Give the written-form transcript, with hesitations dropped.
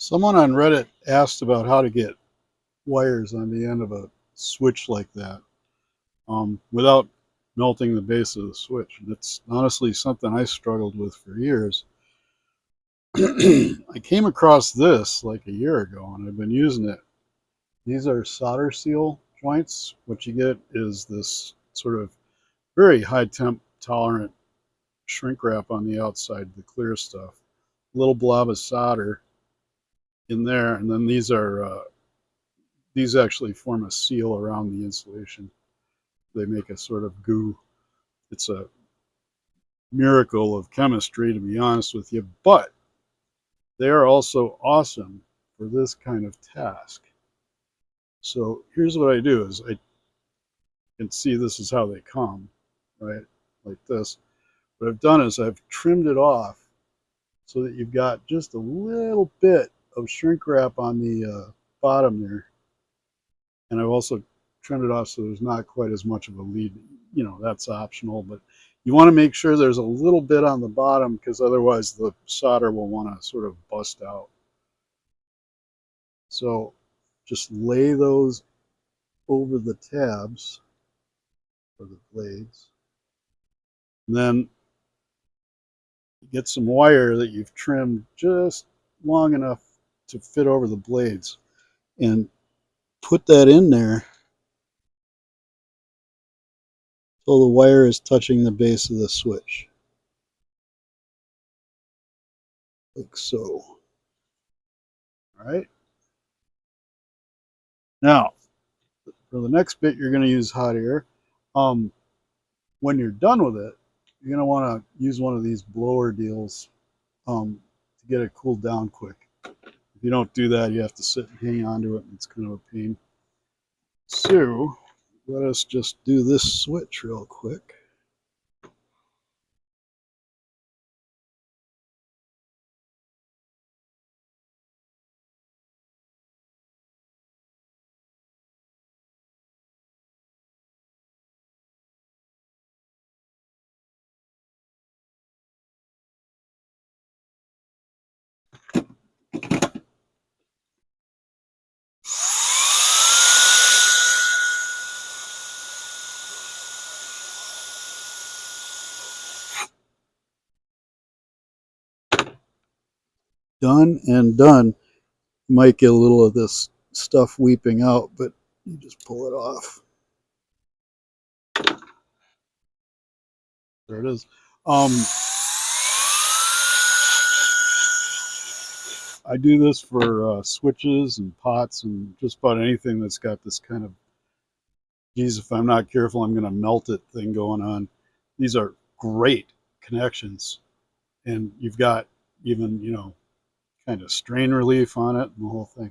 Someone on Reddit asked about how to get wires on the end of a switch like that without melting the base of the switch. And it's honestly something I struggled with for years. I came across this like a year ago and I've been using it. These are solder seal joints. What you get is this sort of very high temp tolerant shrink wrap on the outside, the clear stuff. A little blob of solder in there, and then these actually form a seal around the insulation. They make a sort of goo. It's a miracle of chemistry, to be honest with you, but they are also awesome for this kind of task. So here's what I do is I can see this is how they come, right? Like this. What I've done is I've trimmed it off so that you've got just a little bit of shrink wrap on the bottom there. And I've also trimmed it off so there's not quite as much of a lead. You know, that's optional, but you want to make sure there's a little bit on the bottom because otherwise the solder will want to sort of bust out. So just lay those over the tabs or the blades. And then get some wire that you've trimmed just long enough to fit over the blades and put that in there so the wire is touching the base of the switch, like so. All right. Now, for the next bit, you're going to use hot air. When you're done with it, you're going to want to use one of these blower deals to get it cooled down quick. If you don't do that, you have to sit and hang on to it, and it's kind of a pain. So let us just do this switch real quick. Done and done. You might get a little of this stuff weeping out, but you just pull it off. There it is. I do this for switches and pots and just about anything that's got this kind of, geez, if I'm not careful, I'm going to melt it thing going on. These are great connections. And you've got even, you know, kind of strain relief on it and the whole thing.